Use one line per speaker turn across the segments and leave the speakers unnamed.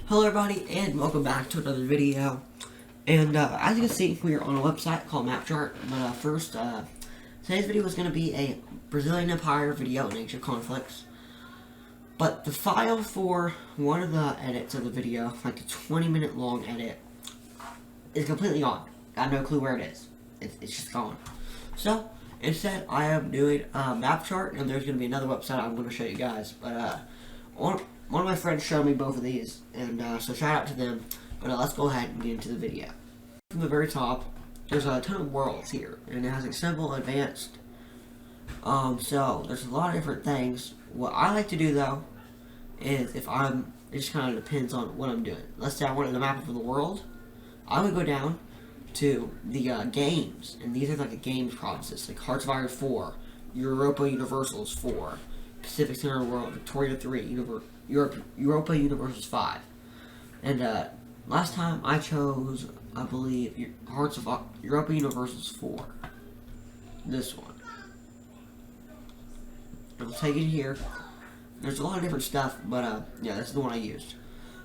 Hello everybody, and welcome back to another video. And as you can see, we are on a website called MapChart. But first, today's video is going to be a Brazilian Empire video in ancient conflicts. But the file for one of the edits of the video, like a 20-minute long edit, is completely gone. Got no clue where it is. It's just gone. So, instead, I am doing MapChart, and there's going to be another website I'm going to show you guys. But one of my friends showed me both of these, and so shout out to them. But let's go ahead and get into the video. From the very top, there's a ton of worlds here, and it has like simple, advanced. So there's a lot of different things. What I like to do though is it just kind of depends on what I'm doing. Let's say I wanted a map of the world. I would go down to the games, and these are like the games provinces, like Hearts of Iron 4, Europa Universals 4, Pacific Center World, Victoria 3, Europa Universals 5. And last time I chose, I believe, Hearts of Europa Universals 4. This one. I'll take it here. There's a lot of different stuff, but yeah, this is the one I used.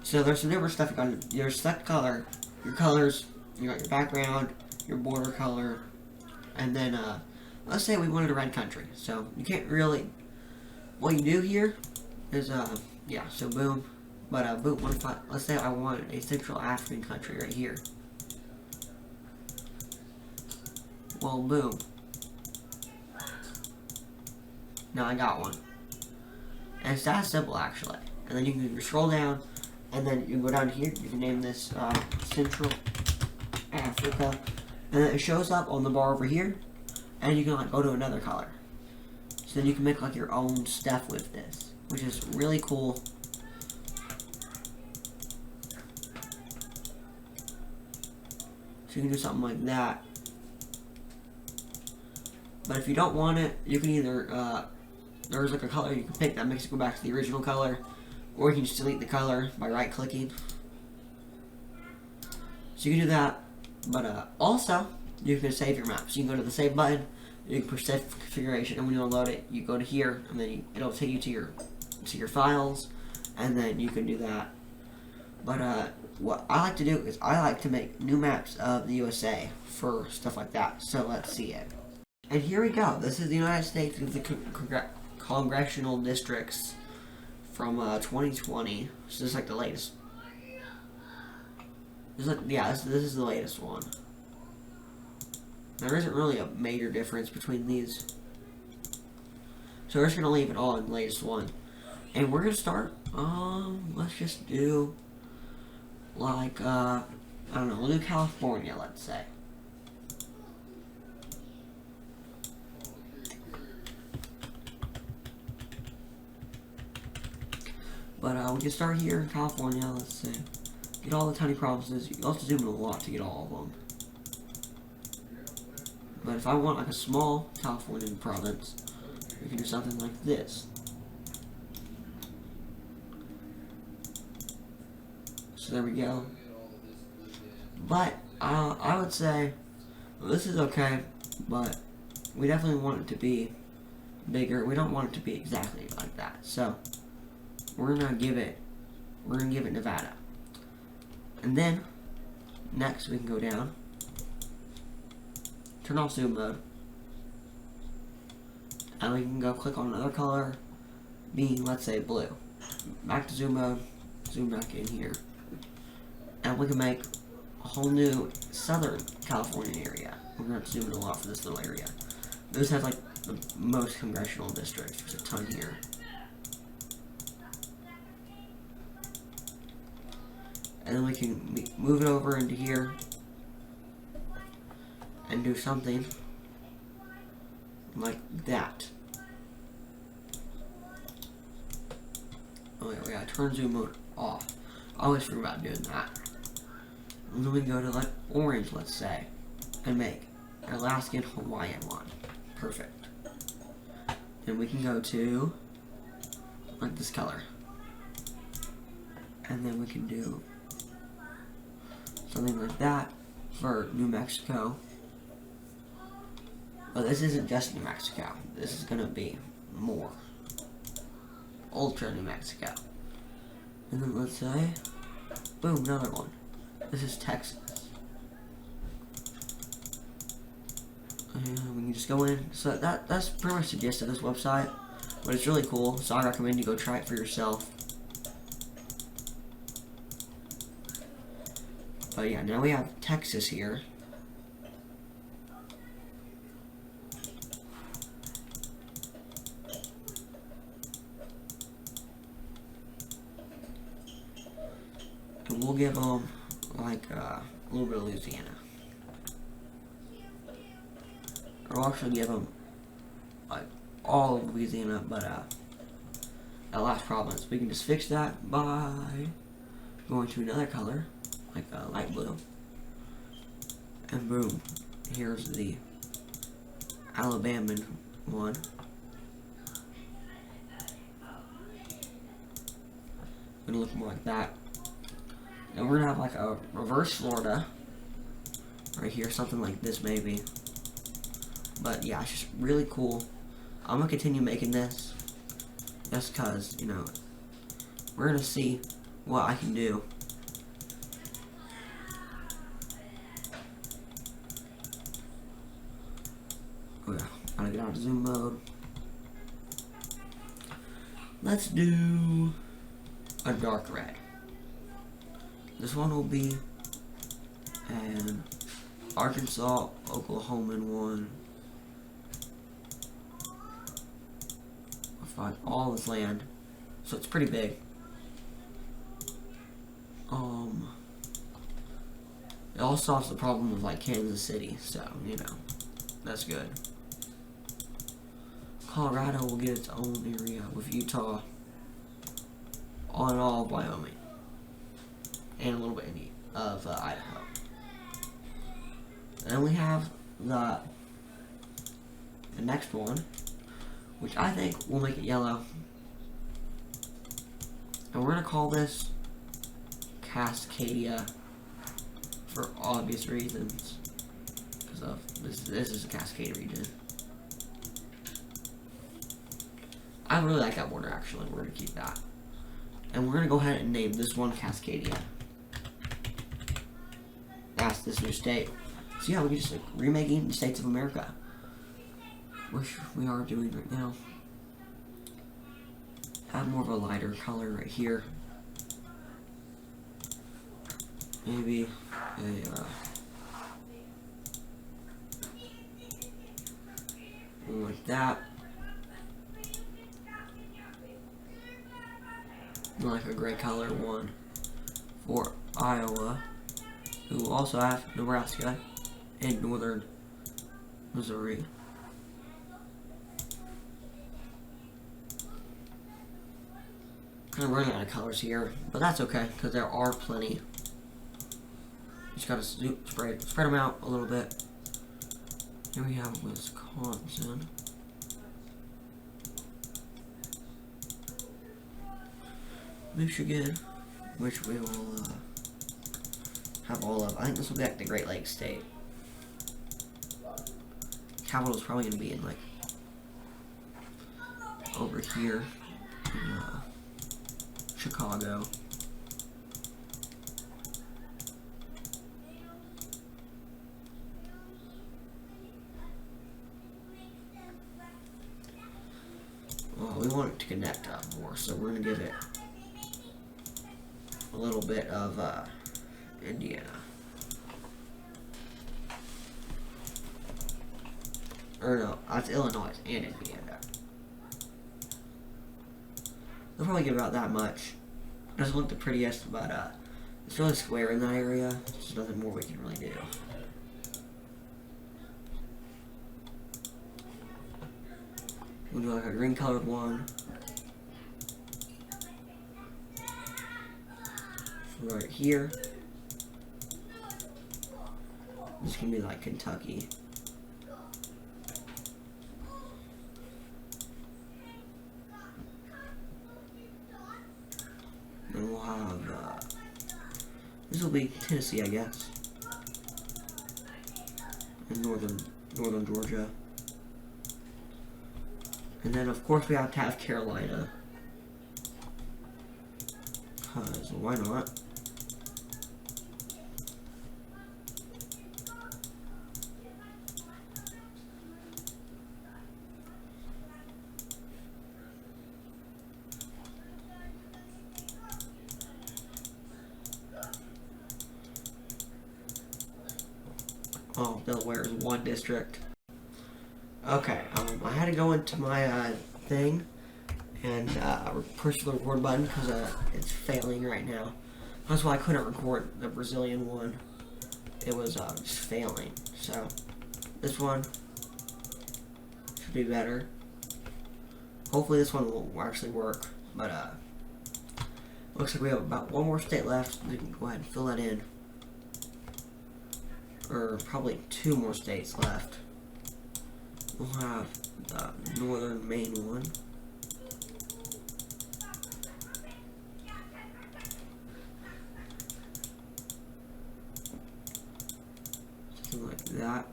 So there's some different stuff. You got your select color, your colors, you got your background, your border color, and then let's say we wanted a red country. So you can't really. What you do here is yeah. So boom, but boom. Let's say I wanted a Central African country right here. Well, boom. Now I got one. And it's that simple, actually. And then you can scroll down, and then you can go down here. You can name this Central Africa, and then it shows up on the bar over here. And you can like go to another color. So then you can make like your own stuff with this, which is really cool. So you can do something like that. But if you don't want it, you can either there's like a color you can pick that makes it go back to the original color, or you can just delete the color by right-clicking. So you can do that, but also you can save your map. So you can go to the save button, you can push save configuration, and when you unload it, you go to here, and then it'll take you to your files, and then you can do that. But what I like to do is I like to make new maps of the USA for stuff like that. So let's see it. And here we go. This is the United States with the congressional districts from 2020. So this is like the latest. This is the latest one. There isn't really a major difference between these. So we're just gonna leave it all in the latest one. And we're gonna start, let's just do like I don't know, we'll do California, let's say. But we can start here in California, let's see. Get all the tiny provinces. You also zoom in a lot to get all of them. But if I want like a small Californian province, we can do something like this. So there we go. But I would say, well, this is okay, but we definitely want it to be bigger. We don't want it to be exactly like that. So we're gonna give it Nevada. And then next we can go down, turn off zoom mode, and we can go click on another color, being, let's say, blue. Back to zoom mode, zoom back in here, and we can make a whole new Southern California area. We're gonna have to zoom in a lot for this little area. This has like the most congressional districts. There's a ton here. And then we can move it over into here and do something like that. Oh yeah, we gotta turn zoom mode off. I always forget about doing that. And then we can go to like orange, let's say, and make an Alaskan Hawaiian one. Perfect. Then we can go to like this color. And then we can do something like that for New Mexico. But this isn't just New Mexico. This is gonna be more. Ultra New Mexico. And then let's say Boom, another one. This is Texas. And we can just go in. So that's pretty much the gist of this website. But it's really cool, so I recommend you go try it for yourself. But yeah, now we have Texas here. And we'll give them like a little bit of Louisiana. Or we'll actually give them like all of Louisiana, but that last province. We can just fix that by going to another color, like light blue. And boom, here's the Alabaman one. Gonna look more like that. And we're gonna have like a reverse Florida right here, something like this maybe. But yeah, it's just really cool. I'm gonna continue making this just cause, you know, we're gonna see what I can do. Oh yeah, gotta get out of zoom mode. Let's do a dark red. This one will be an Arkansas, Oklahoman one. I'll find all this land, so it's pretty big. It also solves the problem of like Kansas City, so you know, that's good. Colorado will get its own area with Utah, all in all Wyoming, and a little bit of Idaho. And then we have the next one, which I think will make it yellow. And we're gonna call this Cascadia for obvious reasons, because of this is a Cascade region. I really like that border actually. We're gonna keep that. And we're gonna go ahead and name this one Cascadia. That's this new state. So yeah, we can just like remaking the states of America, which we are doing right now. Add more of a lighter color right here. Maybe a one like that. Like a gray color one for Iowa, who also have Nebraska and northern Missouri. Kind of running out of colors here, but that's okay because there are plenty. Just gotta spread them out a little bit. Here we have Wisconsin. Michigan, which we will have all of. I think this will be like the Great Lakes state. Capital is probably going to be in like over here in Chicago. Well, we want it to connect up more, so we're going to give it a little bit of Indiana. Or no, that's Illinois and Indiana. They'll probably give about that much. It doesn't look the prettiest, but it's really square in that area. There's nothing more we can really do. We'll do like a green colored one. Right here. This can be like Kentucky. Then we'll have this will be Tennessee, I guess, and northern Georgia. And then of course we have to have Carolina, because why not? Oh, Delaware is one district. Okay, I had to go into my thing and push the record button because it's failing right now. That's why I couldn't record the Brazilian one. It was just failing. So this one should be better. Hopefully this one will actually work. But looks like we have about one more state left. We can go ahead and fill that in. Or probably two more states left. We'll have the northern Maine one. Something like that.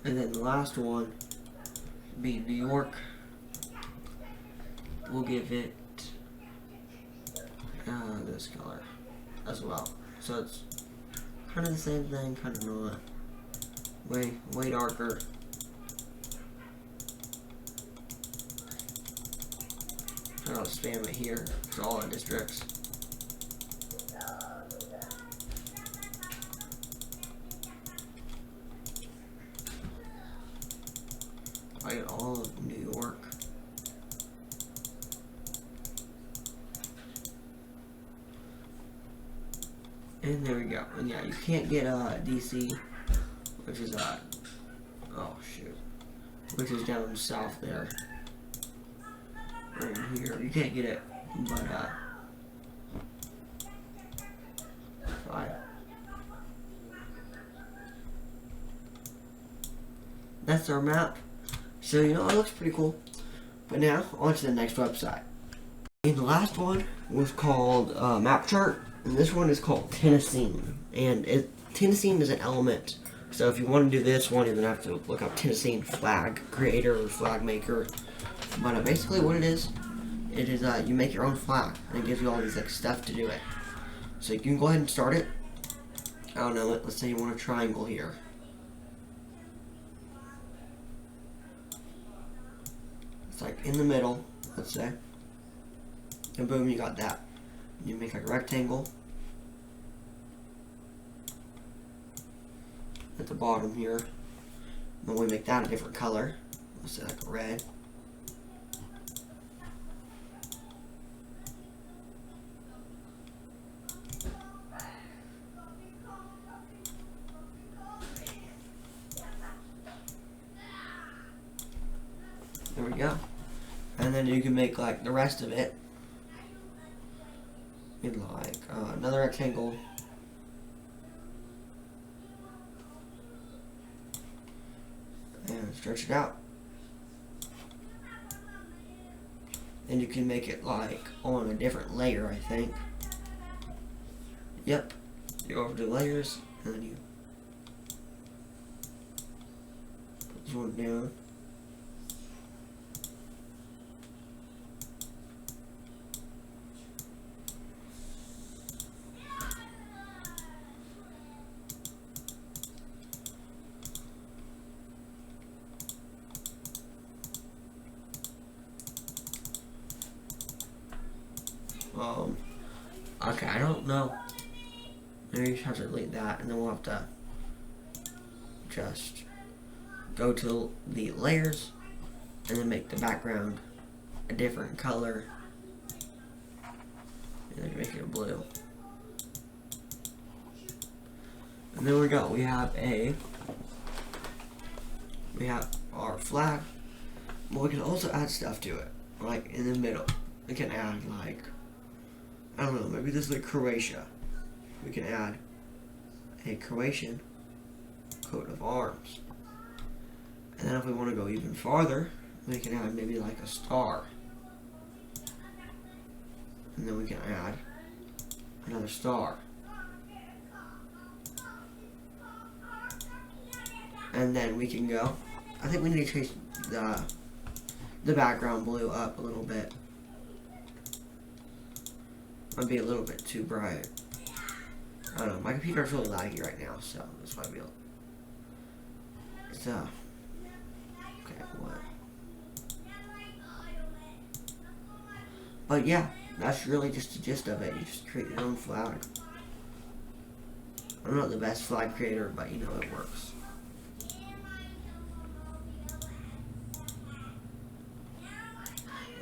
And then the last one be New York. We'll give it this color as well. So it's kind of the same thing, kind of not. Way darker. I'll spam it here for all the districts. I get all of New York. And there we go. And yeah, you can't get DC, which is oh shoot, which is down south there. Right here, you can't get it, but fine. That's our map. So you know, it looks pretty cool. But now on to the next website. And the last one was called MapChart. And this one is called Tennissine, and Tennissine is an element. So if you want to do this one, you're gonna have to look up Tennissine flag creator or flag maker. But basically, what it is you make your own flag, and it gives you all these like stuff to do it. So you can go ahead and start it. I don't know. Let's say you want a triangle here. It's like in the middle. Let's say, and boom, you got that. You make like a rectangle at the bottom here. Then we make that a different color. Let's say like a red. There we go. And then you can make like the rest of it. You'd like another rectangle. And stretch it out. And you can make it like on a different layer, I think. Yep. You go over to layers, and then you put this one down. Okay, I don't know. Maybe you have to delete that, and then we'll have to just go to the layers, and then make the background a different color, and then make it a blue. And there we go. We have our flag, but we can also add stuff to it, like in the middle. We can add like, I don't know, maybe this is like Croatia. We can add a Croatian coat of arms. And then if we want to go even farther, we can add maybe like a star. And then we can add another star. And then we can go, I think we need to change the background blue up a little bit. Might be a little bit too bright. I don't know, my computer's really laggy right now, so that's why it's okay, what? But yeah, that's really just the gist of it. You just create your own flag. I'm not the best flag creator, but you know, it works.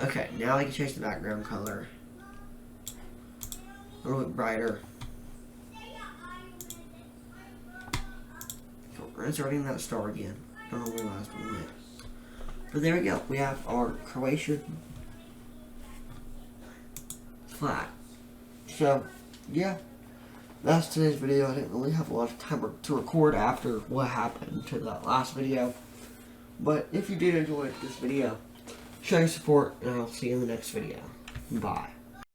Okay, now I can change the background color a little bit brighter. So we're inserting that star again. Don't know where the last one went. But there we go. We have our Croatian flag. So, yeah. That's today's video. I didn't really have a lot of time to record after what happened to that last video. But if you did enjoy this video, show your support, and I'll see you in the next video. Bye.